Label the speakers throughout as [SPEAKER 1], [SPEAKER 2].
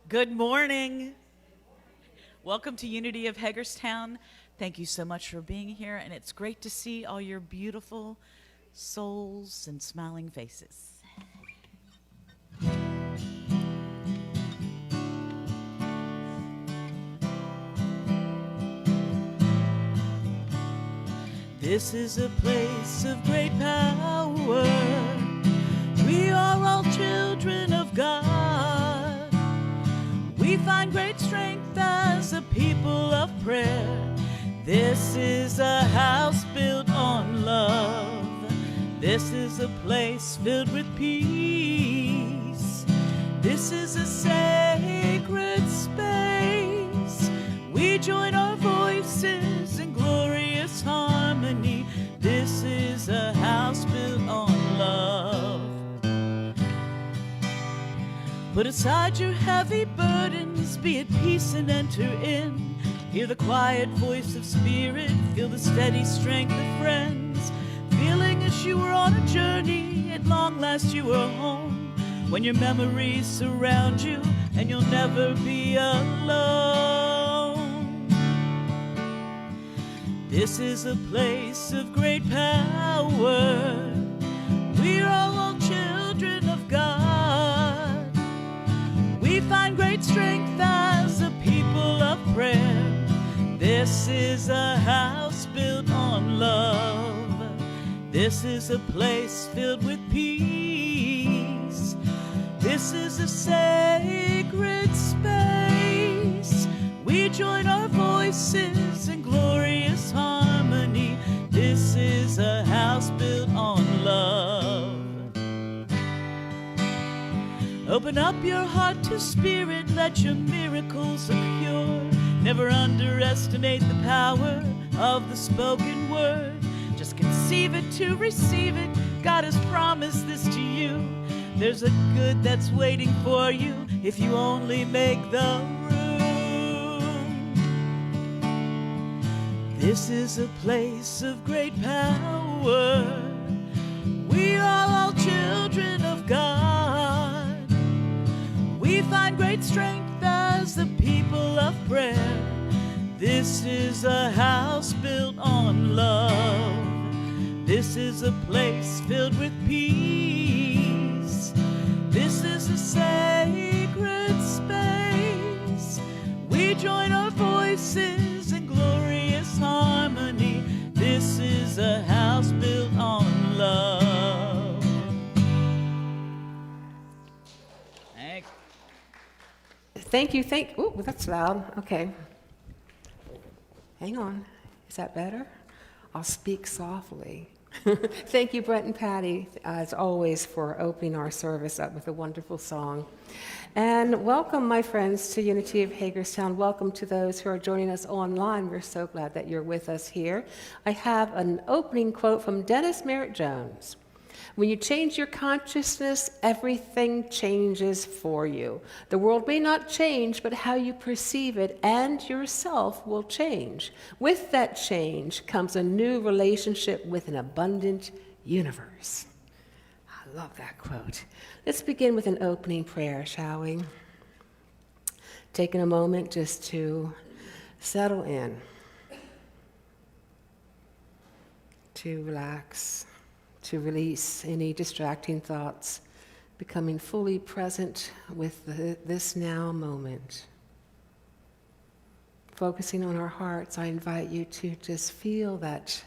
[SPEAKER 1] Good morning. Welcome to Unity of Hagerstown. Thank you so much for being here, and it's great to see all your beautiful souls and smiling faces. This is a place of great power. We are all children of God. We find great strength as a people of prayer. This is a house built on love. This is a place filled with peace. This is a sacred space. We join our voices in glorious harmony. This is a house built on love. Put aside your heavy burdens, be at peace and enter in. Hear the quiet voice of spirit, feel the steady strength of friends. Feeling as you were on a journey, at long last you are home. When your memories surround you, and you'll never be alone. This is a place of great power. We're all children of God. We find great strength as a people of prayer. This is a house built on love. This is a place filled with peace. This is a sacred space. We join our voices in glorious harmony. This is a house built on love. Open up your heart to spirit, let your miracles occur. Never underestimate the power of the spoken word. Just conceive it to receive it. God has promised this to you. There's a good that's waiting for you if you only make the room. This is a place of great power. We are all children of God. We find great strength as the people of prayer. This is a house built on love. This is a place filled with peace. This is a sacred space. We join our voices in glorious harmony. This is a house built on love.
[SPEAKER 2] Thank you. Ooh, that's loud. Okay. Hang on. Is that better? I'll speak softly. Thank you, Brent and Patty, as always, for opening our service up with a wonderful song. And welcome, my friends, to Unity of Hagerstown. Welcome to those who are joining us online. We're so glad that you're with us here. I have an opening quote from Dennis Merritt Jones. When you change your consciousness, everything changes for you. The world may not change, but how you perceive it and yourself will change. With that change comes a new relationship with an abundant universe. I love that quote. Let's begin with an opening prayer, shall we? Taking a moment just to settle in, to relax, to release any distracting thoughts, becoming fully present with this now moment. Focusing on our hearts, I invite you to just feel that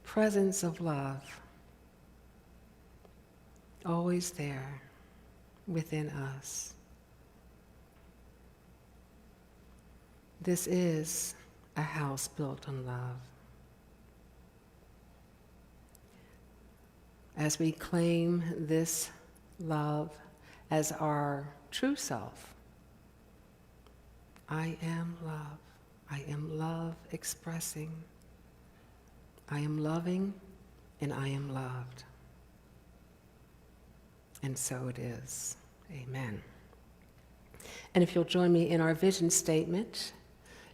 [SPEAKER 2] presence of love, always there within us. This is a house built on love. As we claim this love as our true self, I am love. I am love expressing. I am loving and I am loved. And so it is. Amen. And if you'll join me in our vision statement,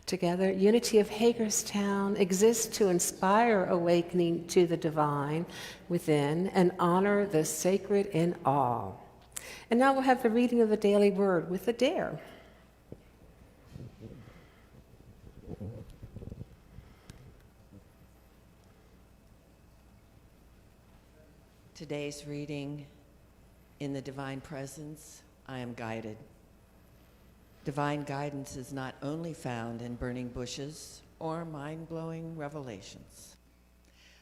[SPEAKER 2] together, Unity of Hagerstown exists to inspire awakening to the divine within and honor the sacred in all. And now we'll have the reading of the daily word with a dare.
[SPEAKER 3] Today's reading, In the Divine Presence, I Am Guided. Divine guidance is not only found in burning bushes or mind-blowing revelations.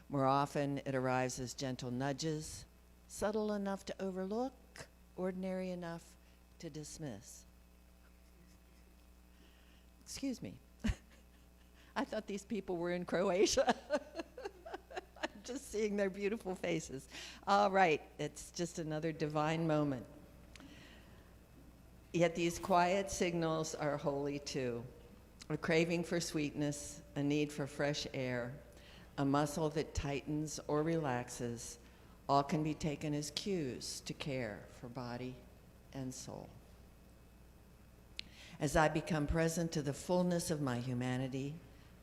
[SPEAKER 3] More often, it arrives as gentle nudges, subtle enough to overlook, ordinary enough to dismiss. Excuse me. I thought these people were in Croatia. I'm just seeing their beautiful faces. All right, it's just another divine moment. Yet these quiet signals are holy too. A craving for sweetness, a need for fresh air, a muscle that tightens or relaxes, all can be taken as cues to care for body and soul. As I become present to the fullness of my humanity,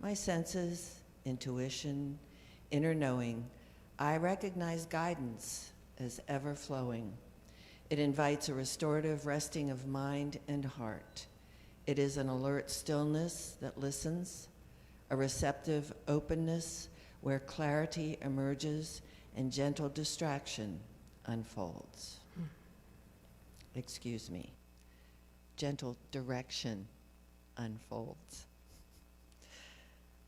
[SPEAKER 3] my senses, intuition, inner knowing, I recognize guidance as ever-flowing. It invites a restorative resting of mind and heart. It is an alert stillness that listens, a receptive openness where clarity emerges and gentle distraction unfolds. Excuse me. Gentle direction unfolds.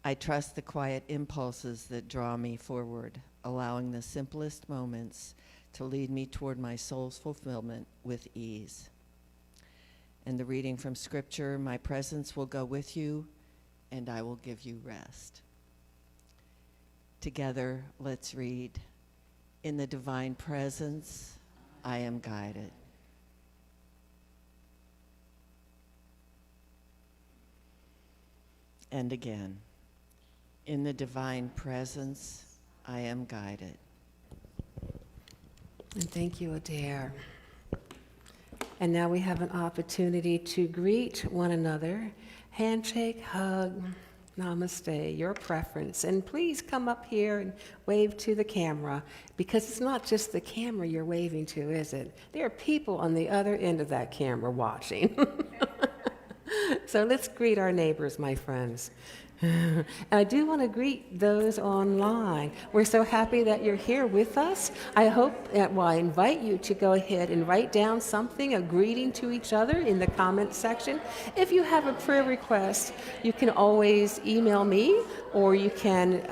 [SPEAKER 3] I trust the quiet impulses that draw me forward, allowing the simplest moments to lead me toward my soul's fulfillment with ease. And the reading from Scripture, my presence will go with you, and I will give you rest. Together, let's read, In the Divine Presence, I Am Guided. And again, in the divine presence, I am guided.
[SPEAKER 2] And thank you, Adair. And now we have an opportunity to greet one another. Handshake, hug, namaste, your preference. And please come up here and wave to the camera, because it's not just the camera you're waving to, is it? There are people on the other end of that camera watching. So let's greet our neighbors, my friends. And I do want to greet those online. We're so happy that you're here with us. I hope, I invite you to go ahead and write down something, a greeting to each other in the comment section. If you have a prayer request, you can always email me, or you can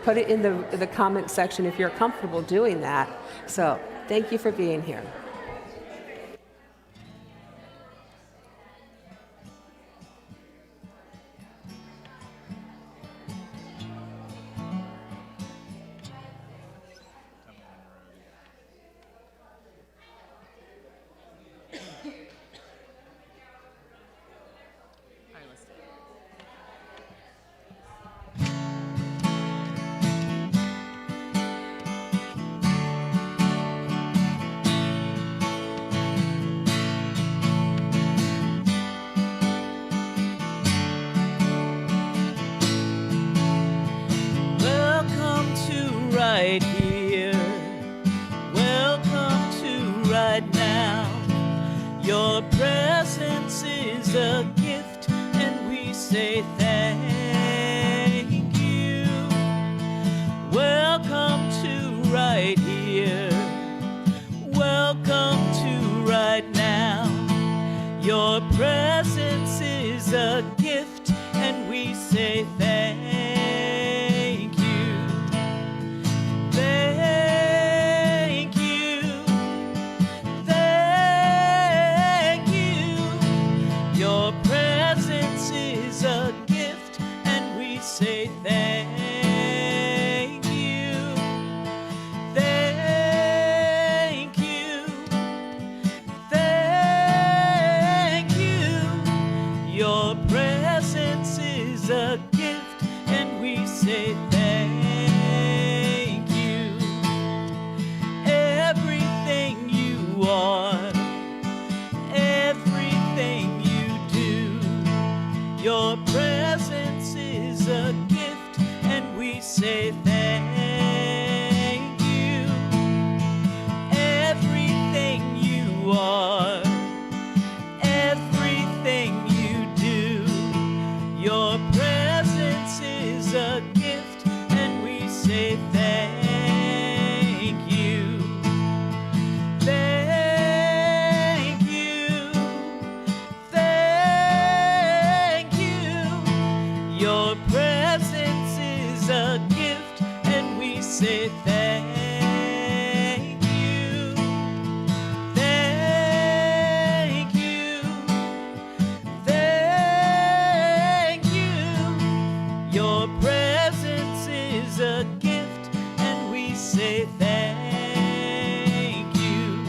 [SPEAKER 2] put it in the comment section if you're comfortable doing that. So thank you for being here.
[SPEAKER 1] Welcome to right here. Welcome to right now. Your presence is a gift, and we say thank you. Welcome to right here. Welcome to right now. Your presence is a gift, and we say thank you. Thank you. Thank you. Your presence is a gift, and we say thank you. Thank you. Thank you. Your presence is a gift, and we say thank you. Everything you are, everything you do, your presence is a gift, and we say thank you. Everything you are, everything you do, your presence is a gift, and we say thank you. Your presence is a gift, and we say thank you. Thank you. Thank you. Your presence is a gift, and we say thank you.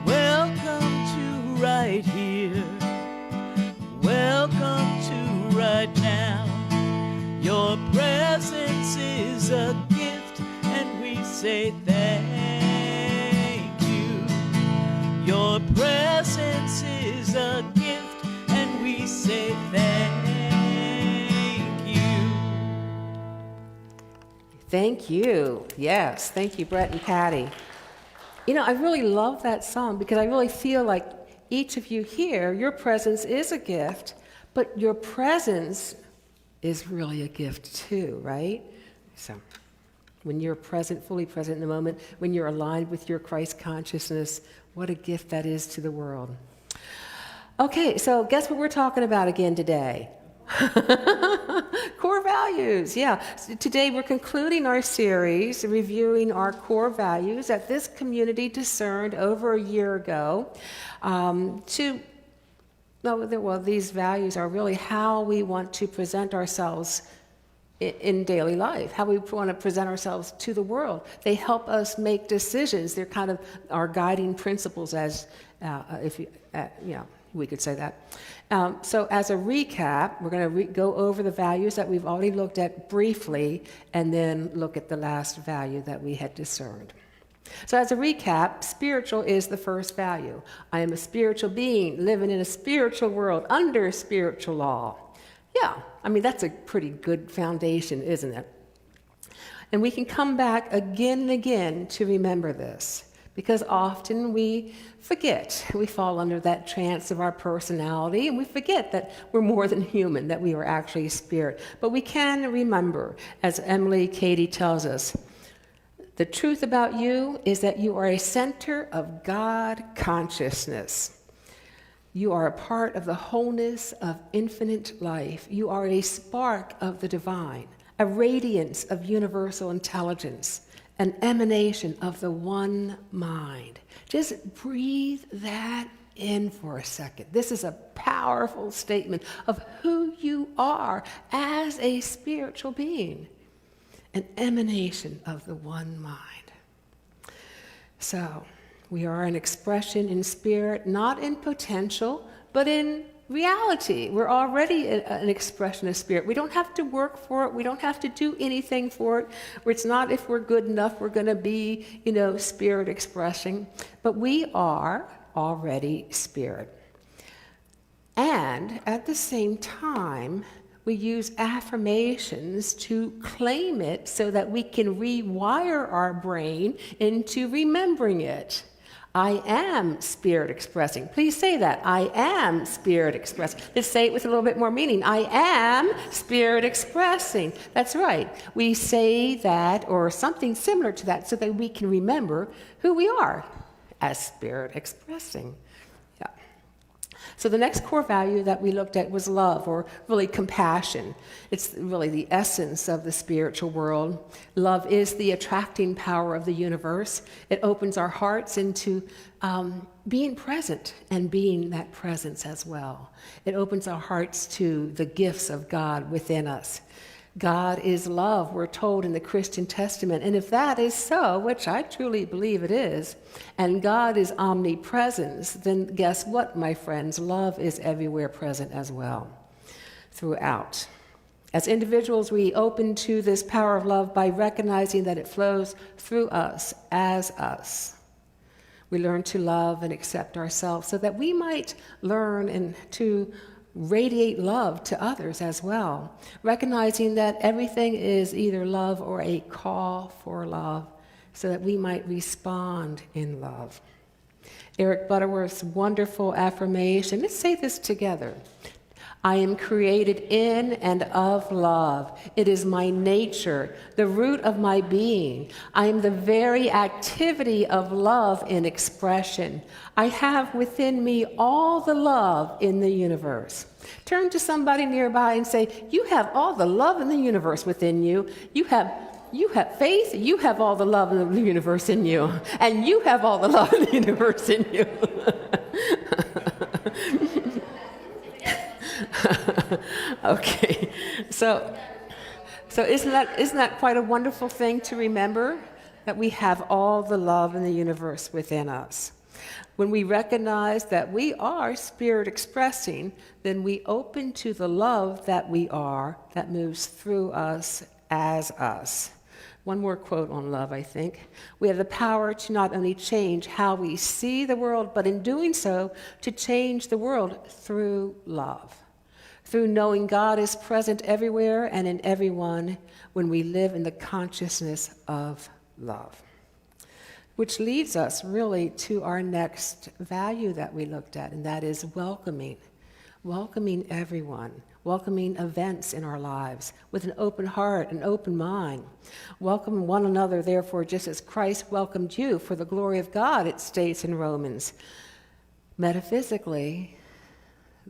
[SPEAKER 1] Welcome to right here. Welcome to right now. Your presence is a gift, and we say thank you. Your presence is a gift, and we say thank you.
[SPEAKER 2] Thank you. Yes, thank you, Brett and Patty. You know, I really love that song because I really feel like each of you here, your presence is a gift, but your presence is really a gift too, right? So when you're present, fully present in the moment, when you're aligned with your Christ consciousness, what a gift that is to the world. Okay, so guess what we're talking about again today? Core values, yeah. So today we're concluding our series, reviewing our core values that this community discerned over a year ago. These values are really how we want to present ourselves in daily life, how we want to present ourselves to the world. They help us make decisions. They're kind of our guiding principles, as we could say that. So as a recap, we're going to go over the values that we've already looked at briefly, and then look at the last value that we had discerned. So as a recap, spiritual is the first value. I am a spiritual being living in a spiritual world under spiritual law. Yeah, I mean, that's a pretty good foundation, isn't it? And we can come back again and again to remember this, because often we forget. We fall under that trance of our personality, and we forget that we're more than human, that we are actually spirit. But we can remember, as Emily Cady tells us, the truth about you is that you are a center of God consciousness. You are a part of the wholeness of infinite life. You are a spark of the divine, a radiance of universal intelligence, an emanation of the one mind. Just breathe that in for a second. This is a powerful statement of who you are as a spiritual being. An emanation of the one mind. So, we are an expression in spirit, not in potential, but in reality. We're already an expression of spirit. We don't have to work for it. We don't have to do anything for it. It's not if we're good enough, we're going to be, spirit expressing. But we are already spirit. And at the same time, we use affirmations to claim it so that we can rewire our brain into remembering it. I am spirit expressing. Please say that. I am spirit expressing. Let's say it with a little bit more meaning. I am spirit expressing. That's right. We say that or something similar to that so that we can remember who we are as spirit expressing. So the next core value that we looked at was love, or really compassion. It's really the essence of the spiritual world. Love is the attracting power of the universe. It opens our hearts into being present and being that presence as well. It opens our hearts to the gifts of God within us. God is love, we're told in the Christian Testament. And if that is so, which I truly believe it is, and God is omnipresence, then guess what, my friends? Love is everywhere present as well, throughout. As individuals, we open to this power of love by recognizing that it flows through us, as us. We learn to love and accept ourselves so that we might learn and to radiate love to others as well, recognizing that everything is either love or a call for love, so that we might respond in love. Eric Butterworth's wonderful affirmation, let's say this together. I am created in and of love. It is my nature, the root of my being. I am the very activity of love in expression. I have within me all the love in the universe. Turn to somebody nearby and say, you have all the love in the universe within you. You have faith, you have all the love in the universe in you. And you have all the love in the universe in you. Okay, so isn't that quite a wonderful thing to remember, that we have all the love in the universe within us? When we recognize that we are spirit expressing, then we open to the love that we are, that moves through us as us. One more quote on love, I think. We have the power to not only change how we see the world, but in doing so, to change the world through love. Through knowing God is present everywhere and in everyone when we live in the consciousness of love. Which leads us really to our next value that we looked at, and that is welcoming. Welcoming everyone. Welcoming events in our lives with an open heart, an open mind. Welcome one another, therefore, just as Christ welcomed you for the glory of God, it states in Romans. Metaphysically,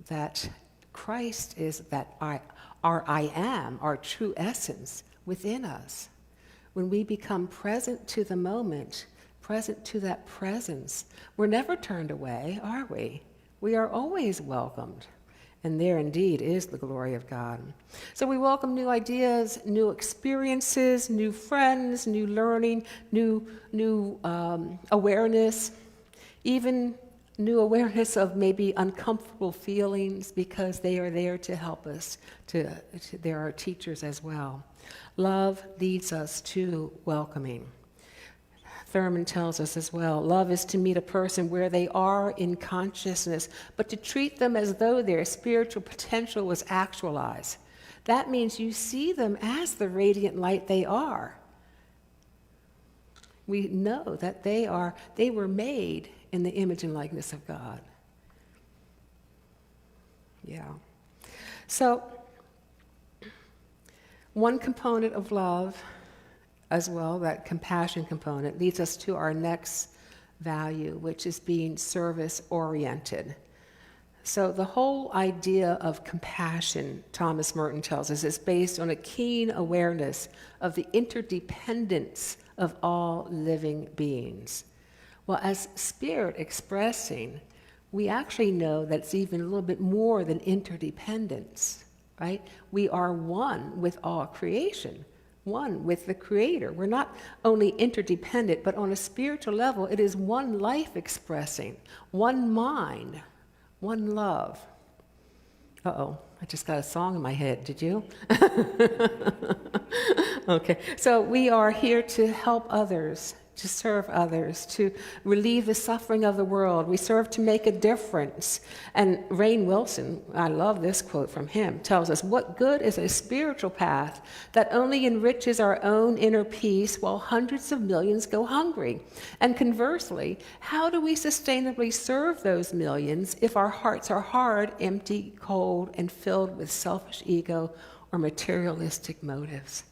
[SPEAKER 2] that Christ is that our I am, our true essence within us. When we become present to the moment, present to that presence, we're never turned away, are we? We are always welcomed. And there indeed is the glory of God. So we welcome new ideas, new experiences, new friends, new learning, new awareness, even new awareness of maybe uncomfortable feelings, because they are there to help us. There are teachers as well. Love leads us to welcoming. Thurman tells us as well, love is to meet a person where they are in consciousness, but to treat them as though their spiritual potential was actualized. That means you see them as the radiant light they are. We know that they were made in the image and likeness of God. Yeah. So, one component of love as well, that compassion component, leads us to our next value, which is being service-oriented. So the whole idea of compassion, Thomas Merton tells us, is based on a keen awareness of the interdependence of all living beings. Well, as spirit expressing, we actually know that it's even a little bit more than interdependence, right? We are one with all creation, one with the Creator. We're not only interdependent, but on a spiritual level, it is one life expressing, one mind, one love. Uh-oh, I just got a song in my head, did you? Okay, so we are here to help others, to serve others, to relieve the suffering of the world. We serve to make a difference. And Rainn Wilson, I love this quote from him, tells us, what good is a spiritual path that only enriches our own inner peace while hundreds of millions go hungry? And conversely, how do we sustainably serve those millions if our hearts are hard, empty, cold, and filled with selfish ego or materialistic motives?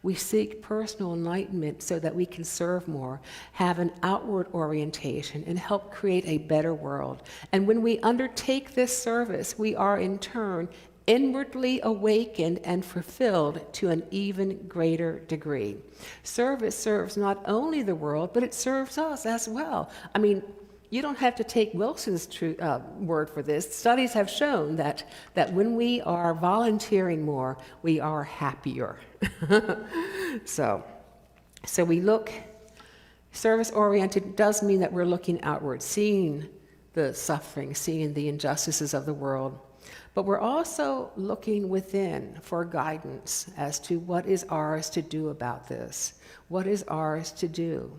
[SPEAKER 2] We seek personal enlightenment so that we can serve more, have an outward orientation, and help create a better world. And when we undertake this service, we are in turn inwardly awakened and fulfilled to an even greater degree. Service serves not only the world, but it serves us as well. I mean, you don't have to take Wilson's word for this. Studies have shown that when we are volunteering more, we are happier. So we look, service-oriented does mean that we're looking outward, seeing the suffering, seeing the injustices of the world. But we're also looking within for guidance as to what is ours to do about this. What is ours to do?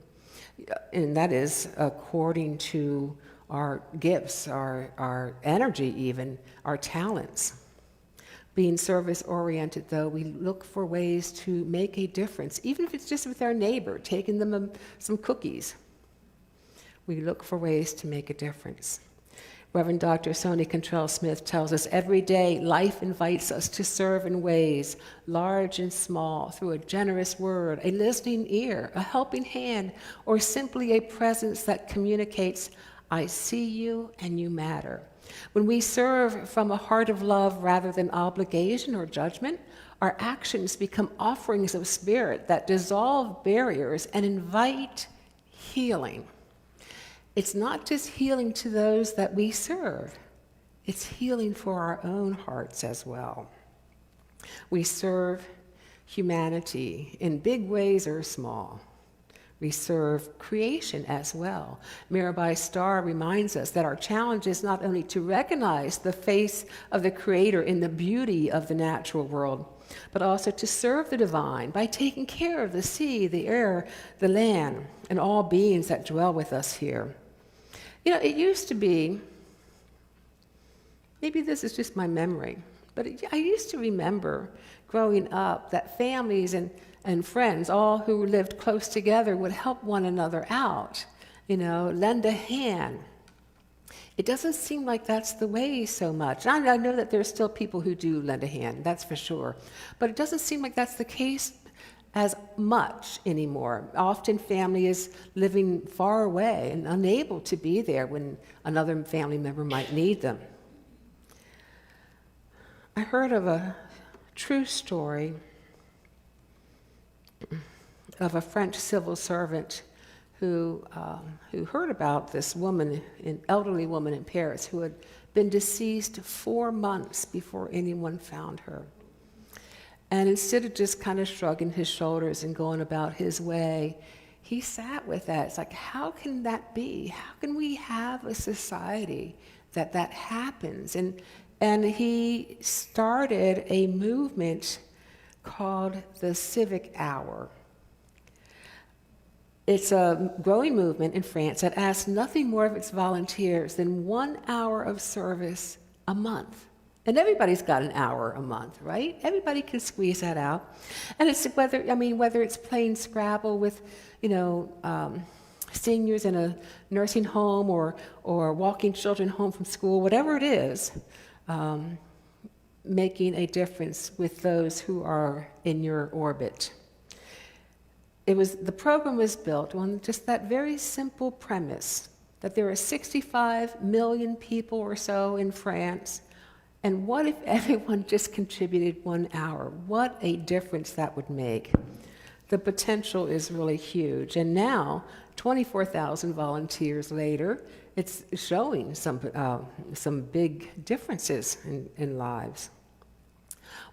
[SPEAKER 2] And that is according to our gifts, our energy even, our talents. Being service-oriented, though, we look for ways to make a difference, even if it's just with our neighbor, taking them some cookies. We look for ways to make a difference. Reverend Dr. Sonia Cantrell Smith tells us every day life invites us to serve in ways large and small through a generous word, a listening ear, a helping hand, or simply a presence that communicates, I see you and you matter. When we serve from a heart of love rather than obligation or judgment, our actions become offerings of spirit that dissolve barriers and invite healing. It's not just healing to those that we serve, it's healing for our own hearts as well. We serve humanity in big ways or small. We serve creation as well. Mirabai Starr reminds us that our challenge is not only to recognize the face of the Creator in the beauty of the natural world, but also to serve the divine by taking care of the sea, the air, the land, and all beings that dwell with us here. You know, it used to be, maybe this is just my memory, but I used to remember growing up that families and friends, all who lived close together, would help one another out, you know, lend a hand. It doesn't seem like that's the way so much. I know that there's still people who do lend a hand, that's for sure, but it doesn't seem like that's the case as much anymore. Often family is living far away and unable to be there when another family member might need them. I heard of a true story of a French civil servant who heard about this woman, an elderly woman in Paris, who had been deceased 4 months before anyone found her. And instead of just kind of shrugging his shoulders and going about his way, he sat with that. It's like, how can that be? How can we have a society that happens? And he started a movement called the Civic Hour. It's a growing movement in France that asks nothing more of its volunteers than 1 hour of service a month. And everybody's got an hour a month, right? Everybody can squeeze that out. And it's whether it's playing Scrabble with, seniors in a nursing home or walking children home from school, whatever it is, making a difference with those who are in your orbit. The program was built on just that very simple premise that there are 65 million people or so in France. And what if everyone just contributed 1 hour? What a difference that would make. The potential is really huge. And now, 24,000 volunteers later, it's showing some big differences in lives.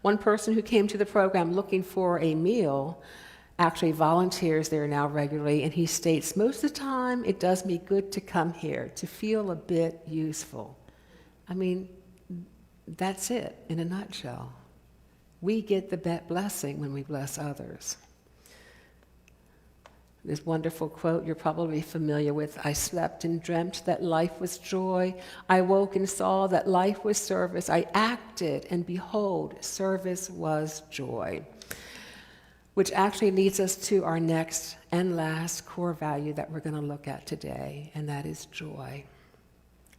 [SPEAKER 2] One person who came to the program looking for a meal actually volunteers there now regularly, and he states, most of the time it does me good to come here, to feel a bit useful. I mean, that's it in a nutshell. We get the blessing when we bless others. This wonderful quote you're probably familiar with, I slept and dreamt that life was joy. I woke and saw that life was service. I acted and behold, service was joy. Which actually leads us to our next and last core value that we're going to look at today, and that is joy.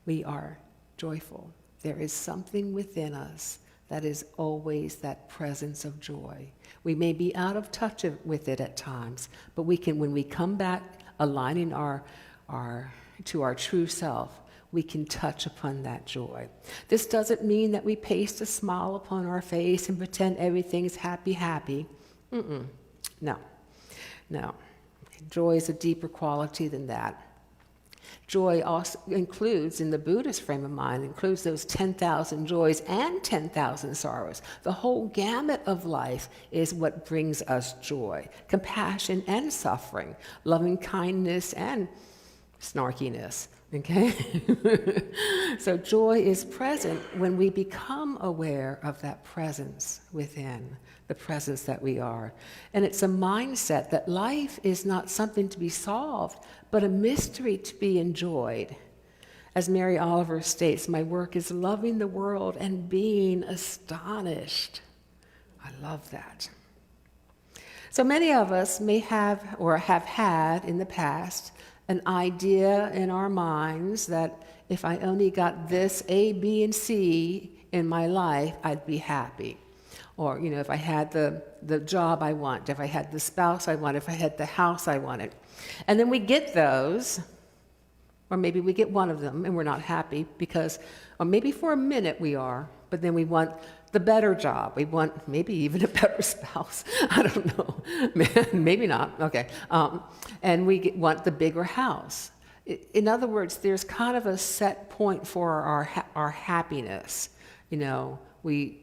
[SPEAKER 2] We are joyful. There is something within us that is always that presence of joy. We may be out of touch with it at times, but we can, when we come back, aligning to our true self, we can touch upon that joy. This doesn't mean that we paste a smile upon our face and pretend everything's happy. No. Joy is a deeper quality than that. Joy also includes, in the Buddhist frame of mind, includes those 10,000 joys and 10,000 sorrows. The whole gamut of life is what brings us joy. Compassion and suffering, loving kindness and snarkiness. Okay? So joy is present when we become aware of that presence within, the presence that we are. And it's a mindset that life is not something to be solved, but a mystery to be enjoyed. As Mary Oliver states, my work is loving the world and being astonished. I love that. So many of us may have or have had in the past an idea in our minds that If I only got this A, B, and C in my life, I'd be happy. Or, if I had the job I want, if I had the spouse I want, if I had the house I wanted. And then we get those, or maybe we get one of them and we're not happy because, or maybe for a minute we are, but then we want the better job. We want maybe even a better spouse. I don't know. Maybe not. Okay. And we want the bigger house. In other words, there's kind of a set point for our happiness. We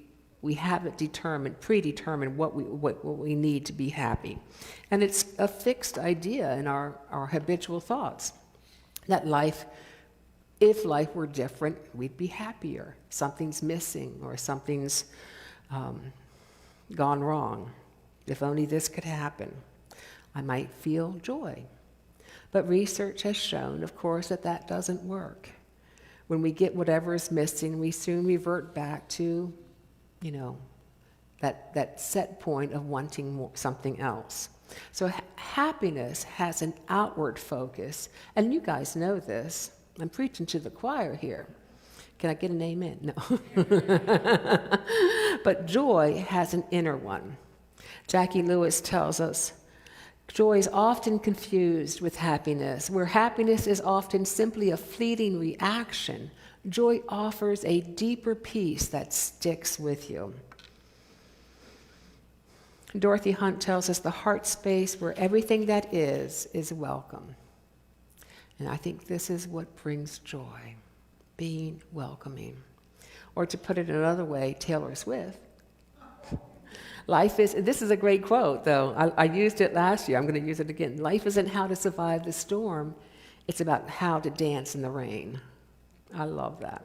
[SPEAKER 2] have it predetermined what we need to be happy. And it's a fixed idea in our habitual thoughts that if life were different, we'd be happier. Something's missing or something's gone wrong. If only this could happen, I might feel joy. But research has shown, of course, that doesn't work. When we get whatever is missing, we soon revert back to, that set point of wanting something else. So happiness has an outward focus, and you guys know this. I'm preaching to the choir here. Can I get an amen? No. But joy has an inner one. Jackie Lewis tells us, joy is often confused with happiness. Where happiness is often simply a fleeting reaction, joy offers a deeper peace that sticks with you. Dorothy Hunt tells us the heart space where everything that is welcome. And I think this is what brings joy, being welcoming. Or to put it another way, Taylor Swift. This is a great quote, though. I used it last year. I'm going to use it again. Life isn't how to survive the storm. It's about how to dance in the rain. I love that.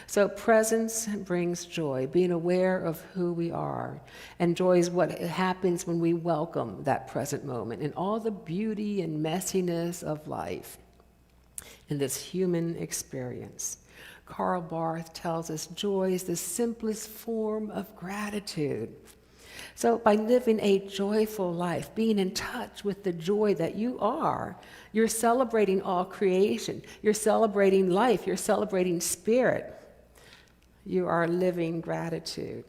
[SPEAKER 2] So presence brings joy, being aware of who we are. And joy is what happens when we welcome that present moment and all the beauty and messiness of life in this human experience. Karl Barth tells us joy is the simplest form of gratitude. So by living a joyful life, being in touch with the joy that you are, you're celebrating all creation. You're celebrating life. You're celebrating spirit. You are living gratitude.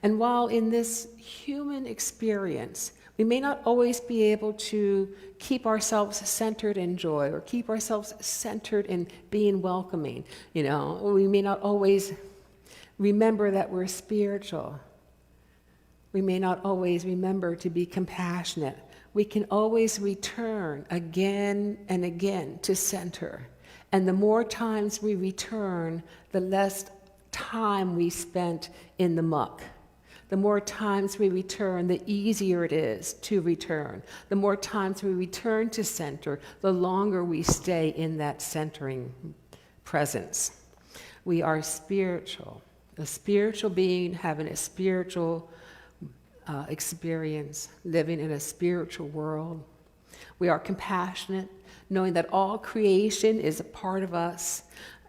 [SPEAKER 2] And while in this human experience, we may not always be able to keep ourselves centered in joy or keep ourselves centered in being welcoming. We may not always remember that we're spiritual. We may not always remember to be compassionate. We can always return again and again to center. And the more times we return, the less time we spent in the muck. The more times we return, the easier it is to return. The more times we return to center, the longer we stay in that centering presence. We are spiritual, a spiritual being having a spiritual experience, living in a spiritual world. We are compassionate, knowing that all creation is a part of us,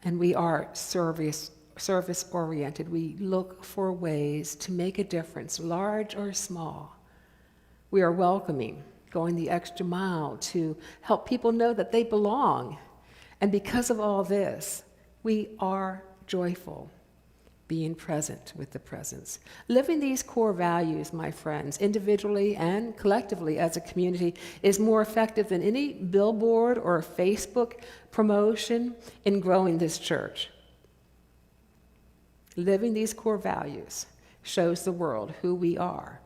[SPEAKER 2] and we are service-oriented. We look for ways to make a difference, large or small. We are welcoming, going the extra mile to help people know that they belong. And because of all this, we are joyful, being present with the presence. Living these core values, my friends, individually and collectively as a community, is more effective than any billboard or Facebook promotion in growing this church. Living these core values shows the world who we are,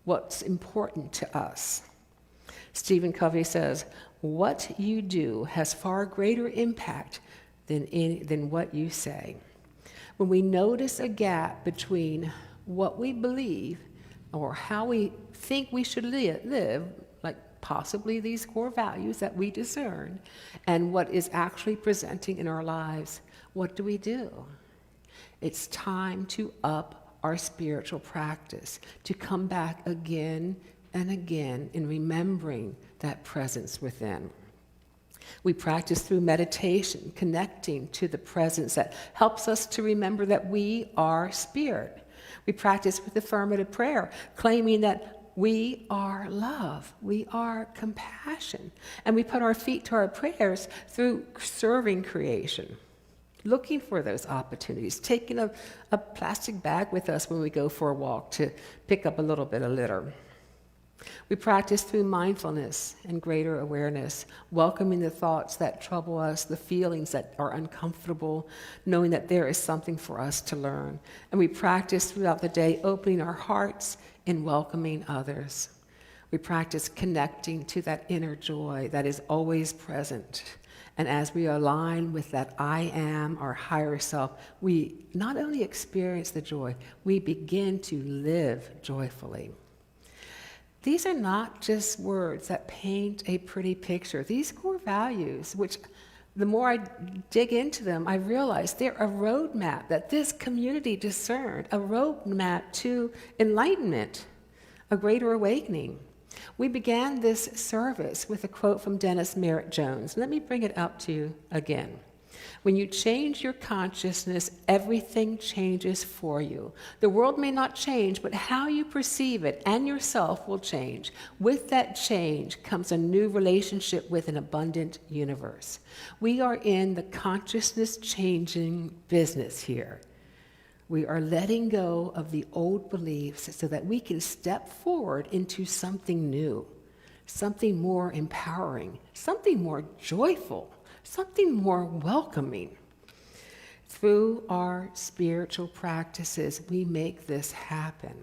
[SPEAKER 2] what's important to us. Stephen Covey says, what you do has far greater impact than what you say. When we notice a gap between what we believe or how we think we should live, like possibly these core values that we discern, and what is actually presenting in our lives, what do? It's time to up our spiritual practice, to come back again and again in remembering that presence within. We practice through meditation, connecting to the presence that helps us to remember that we are spirit. We practice with affirmative prayer, claiming that we are love, we are compassion. And we put our feet to our prayers through serving creation. looking for those opportunities, taking a plastic bag with us when we go for a walk to pick up a little bit of litter. We practice through mindfulness and greater awareness, welcoming the thoughts that trouble us, the feelings that are uncomfortable, knowing that there is something for us to learn. And we practice throughout the day, opening our hearts and welcoming others. We practice connecting to that inner joy that is always present. And as we align with that I am, our higher self, we not only experience the joy, we begin to live joyfully. These are not just words that paint a pretty picture. These core values, which the more I dig into them, I realize they're a roadmap that this community discerned, a roadmap to enlightenment, a greater awakening. We began this service with a quote from Dennis Merritt Jones. Let me bring it up to you again. When you change your consciousness, everything changes for you. The world may not change, but how you perceive it and yourself will change. With that change comes a new relationship with an abundant universe. We are in the consciousness changing business here. We are letting go of the old beliefs so that we can step forward into something new, something more empowering, something more joyful, something more welcoming. Through our spiritual practices, we make this happen.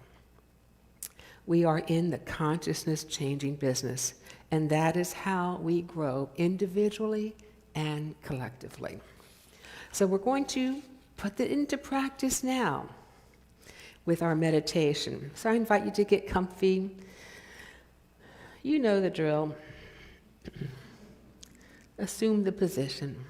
[SPEAKER 2] We are in the consciousness changing business, and that is how we grow individually and collectively. So we're going to put that into practice now with our meditation. So I invite you to get comfy. You know the drill. Assume the position.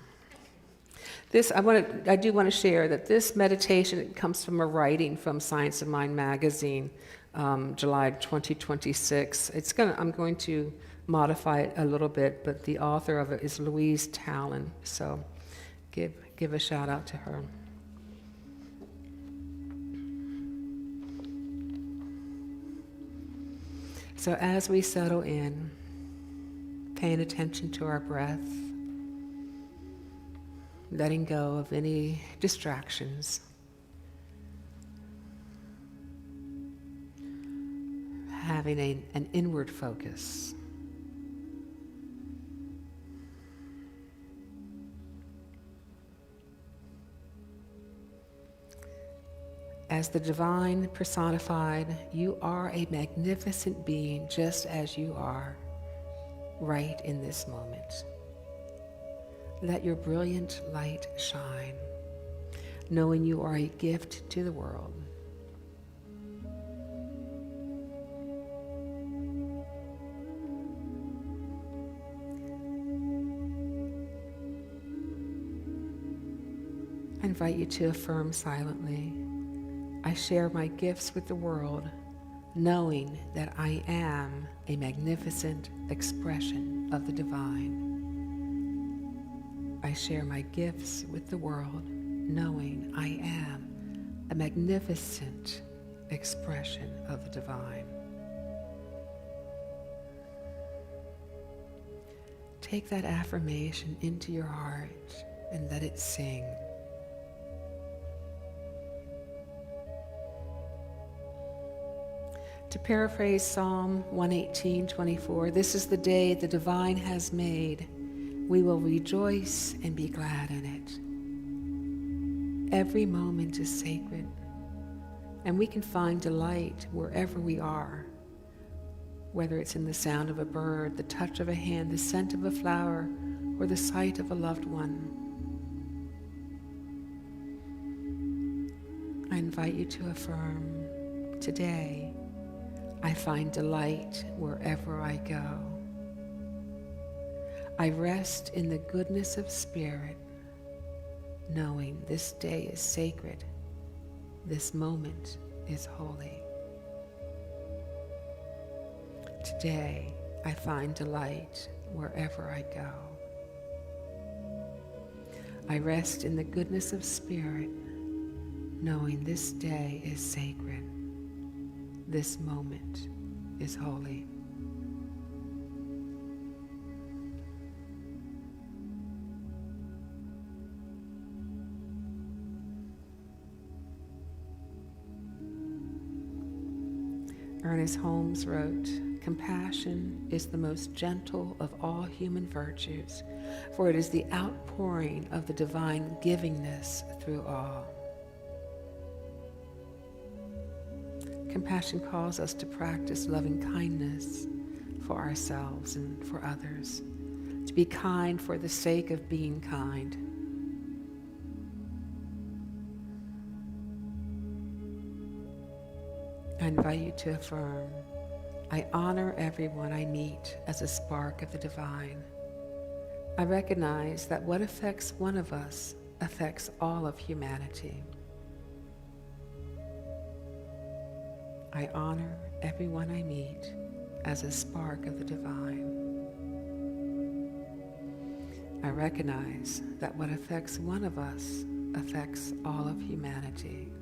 [SPEAKER 2] I do want to share that this meditation comes from a writing from Science of Mind magazine, July 2026. I'm going to modify it a little bit, but the author of it is Louise Talon. So give a shout out to her. So as we settle in, paying attention to our breath, letting go of any distractions, having an inward focus. As the divine personified, you are a magnificent being just as you are right in this moment. Let your brilliant light shine, knowing you are a gift to the world. I invite you to affirm silently, I share my gifts with the world, knowing that I am a magnificent expression of the divine. I share my gifts with the world, knowing I am a magnificent expression of the divine. Take that affirmation into your heart and let it sing. To paraphrase Psalm 118:24, this is the day the divine has made. We will rejoice and be glad in it. Every moment is sacred, and we can find delight wherever we are, whether it's in the sound of a bird, the touch of a hand, the scent of a flower, or the sight of a loved one. I invite you to affirm, today, I find delight wherever I go. I rest in the goodness of spirit, knowing this day is sacred, this moment is holy. Today, I find delight wherever I go. I rest in the goodness of spirit, knowing this day is sacred, this moment is holy. Ernest Holmes wrote, "Compassion is the most gentle of all human virtues, for it is the outpouring of the divine givingness through all." Compassion calls us to practice loving kindness for ourselves and for others, to be kind for the sake of being kind. I invite you to affirm, "I honor everyone I meet as a spark of the divine. I recognize that what affects one of us affects all of humanity. I honor everyone I meet as a spark of the divine. I recognize that what affects one of us affects all of humanity.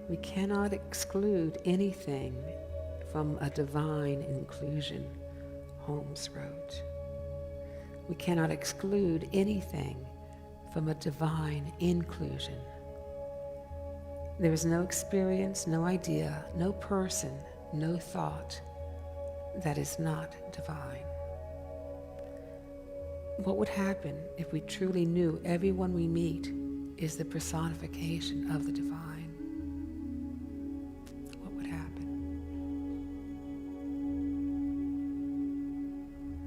[SPEAKER 2] We cannot exclude anything from a divine inclusion," Holmes wrote. We cannot exclude anything from a divine inclusion. There is no experience, no idea, no person, no thought that is not divine. What would happen if we truly knew everyone we meet is the personification of the divine?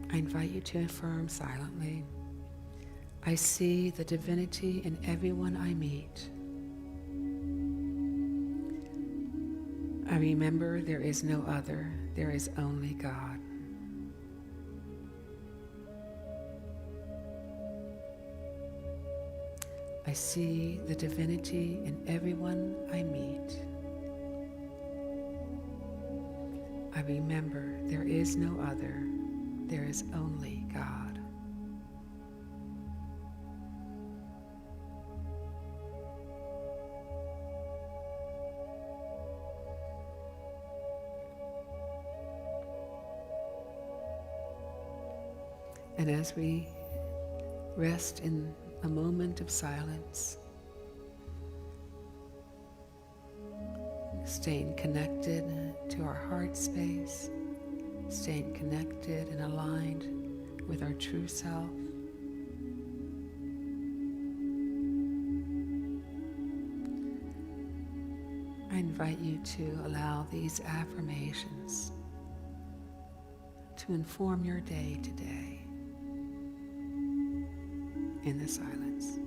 [SPEAKER 2] I invite you to affirm silently, "I see the divinity in everyone I meet. I remember there is no other, there is only God. I see the divinity in everyone I meet. I remember there is no other, there is only God." And as we rest in a moment of silence, staying connected to our heart space, staying connected and aligned with our true self, I invite you to allow these affirmations to inform your day today in the silence.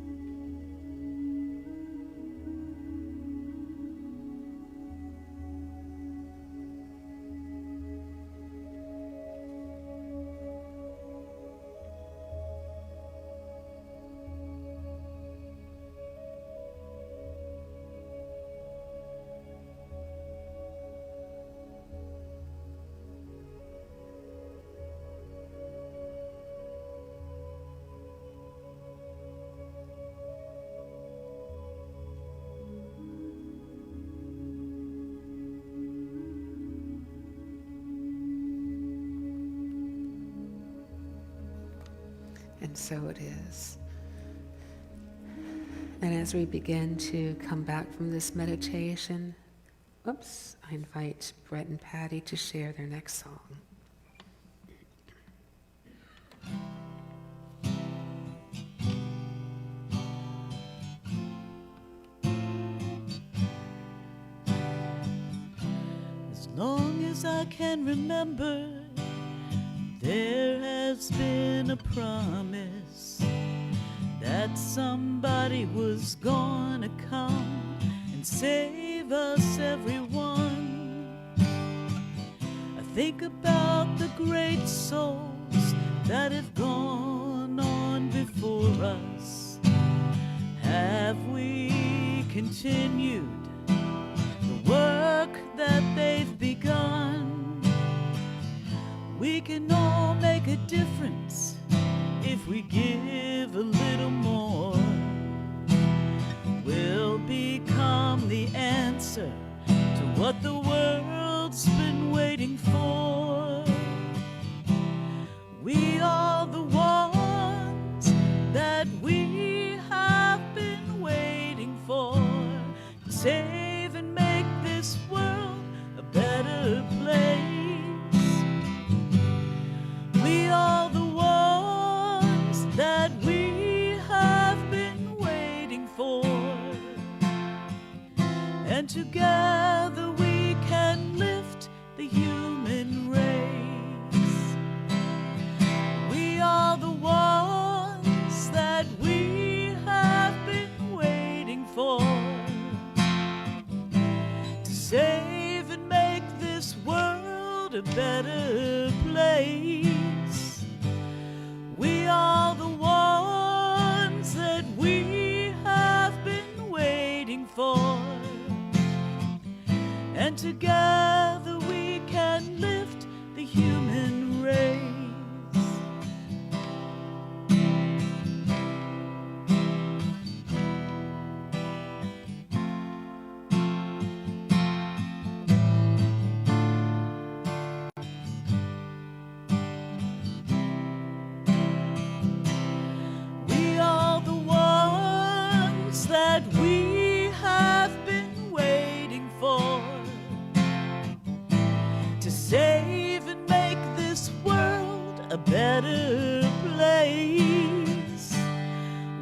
[SPEAKER 2] And so it is. And as we begin to come back from this meditation, I invite Brett and Patty to share their next song.
[SPEAKER 1] As long as I can remember, there has been a promise that somebody was gonna come and save us, everyone. I think about the great souls that have gone on before us. Have we continued the work that they've begun? We can all make a difference if we give a little more. We'll become from the answer to what the world's been waiting for. We are the ones that we have been waiting for to save and make this world a better place. We are the ones that we have been waiting for, and together we can lift the human race. We are the ones that we have been waiting for to save and make this world a better place. We are the ones that we have been waiting for, and together we can lift the human race. We are the ones that we have been waiting for to save and make this world a better place.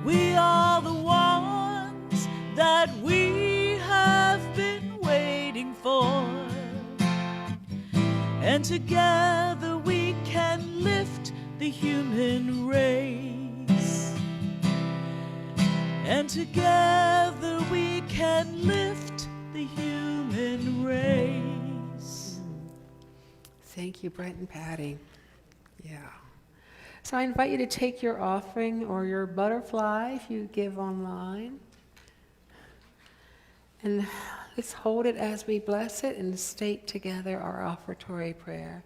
[SPEAKER 1] We are the ones that we have been waiting for, and together we can lift the human race. And together we can lift the human race.
[SPEAKER 2] Thank you, Brent and Patty. Yeah. So I invite you to take your offering or your butterfly if you give online. And let's hold it as we bless it and state together our offertory prayer.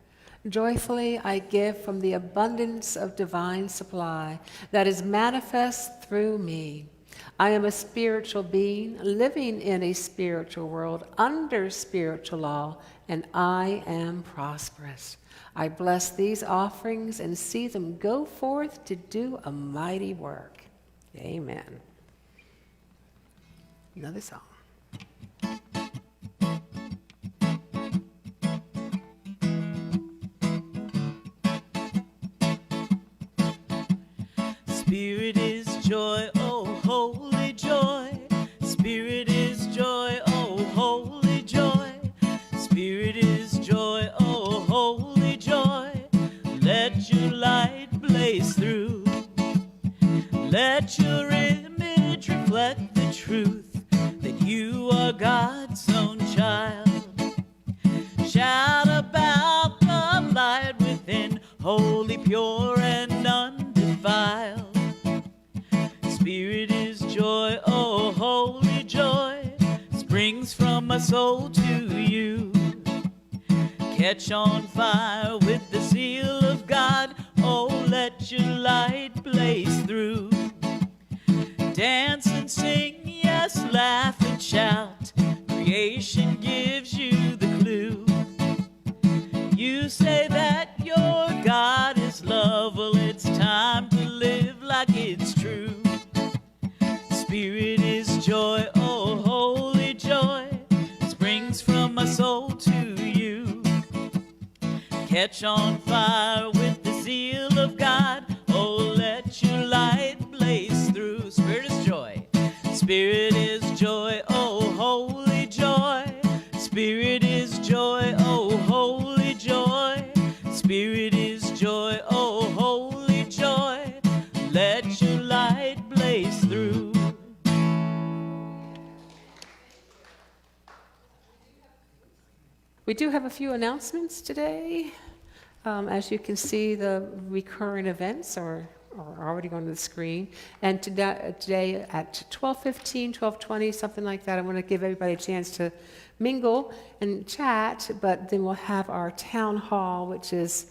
[SPEAKER 2] Joyfully I give from the abundance of divine supply that is manifest through me. I am a spiritual being living in a spiritual world under spiritual law, and I am prosperous. I bless these offerings and see them go forth to do a mighty work. Amen. Another song.
[SPEAKER 1] Spirit is joy, oh holy joy. Spirit is joy, oh holy joy. Spirit is joy, oh holy joy. Let your light blaze through. Let your image reflect the truth that you are God's own child. Shout about the light within, holy, pure, and undefiled. Spirit is joy, oh holy joy, springs from my soul to you. Catch on fire with the zeal of God, oh let your light blaze through. Dance and sing, yes, laugh and shout, creation gives you the clue. You say that your God is love, well it's time to live like it's true. Spirit is joy, oh holy joy, springs from my soul to you. Catch on fire with the zeal of God, oh let your light blaze through. Spirit is joy, Spirit is joy, oh holy joy. Spirit is joy, oh holy joy. Spirit is joy, oh holy joy. Let your light blaze through.
[SPEAKER 2] We do have a few announcements today. As you can see, the recurring events are already on the screen. And today at 12:15, 12:20, something like that, I want to give everybody a chance to mingle and chat, but then we'll have our town hall, which is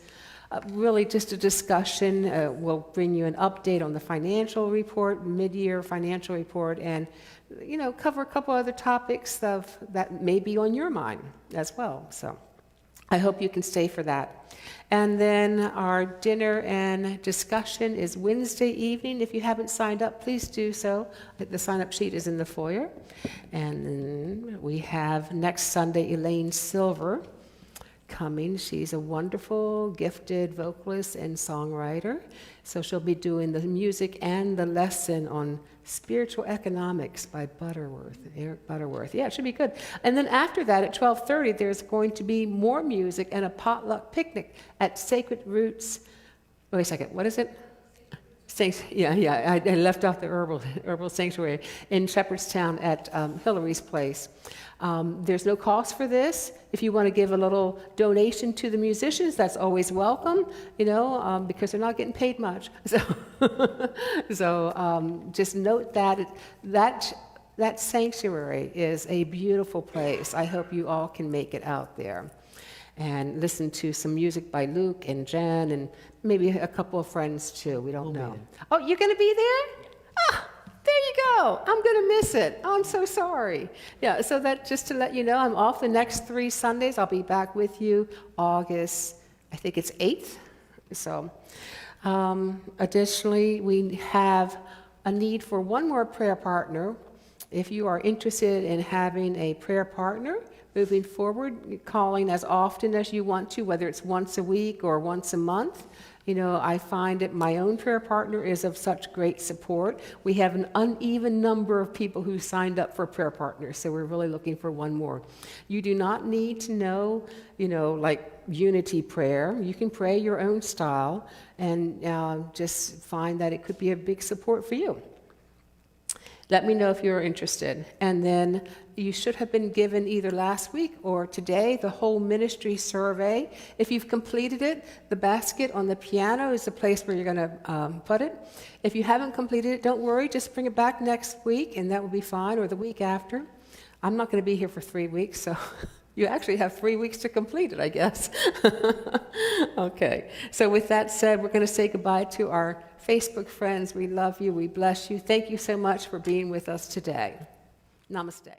[SPEAKER 2] Really just a discussion. We'll bring you an update on the financial report, mid-year financial report, and cover a couple other topics that may be on your mind as well. So I hope you can stay for that. And then our dinner and discussion is Wednesday evening. If you haven't signed up, please do so. The sign-up sheet is in the foyer. And then we have next Sunday Elaine Silver coming. She's a wonderful, gifted vocalist and songwriter. So she'll be doing the music and the lesson on spiritual economics by Eric Butterworth. Yeah, it should be good. And then after that, at 12:30, there's going to be more music and a potluck picnic at Sacred Roots. Wait a second, what is it? I left off the herbal sanctuary in Shepherdstown at Hillary's place. There's no cost for this. If you want to give a little donation to the musicians, that's always welcome, because they're not getting paid much. So just note that sanctuary is a beautiful place. I hope you all can make it out there and listen to some music by Luke and Jen and maybe a couple of friends too. We don't know. Oh, you're going to be there? Ah, there you go. I'm going to miss it. Oh, I'm so sorry. Yeah, so that just to let you know, I'm off the next 3 Sundays. I'll be back with you August, I think it's 8th. So additionally, we have a need for one more prayer partner. If you are interested in having a prayer partner, moving forward, calling as often as you want to, whether it's once a week or once a month. I find that my own prayer partner is of such great support. We have an uneven number of people who signed up for prayer partners, so we're really looking for one more. You do not need to know, like unity prayer. You can pray your own style and just find that it could be a big support for you. Let me know if you're interested. And then you should have been given either last week or today the whole ministry survey. If you've completed it, the basket on the piano is the place where you're going to put it. If you haven't completed it, don't worry. Just bring it back next week, and that will be fine, or the week after. I'm not going to be here for 3 weeks, so you actually have 3 weeks to complete it, I guess. Okay. So with that said, we're going to say goodbye to our Facebook friends. We love you. We bless you. Thank you so much for being with us today. Namaste.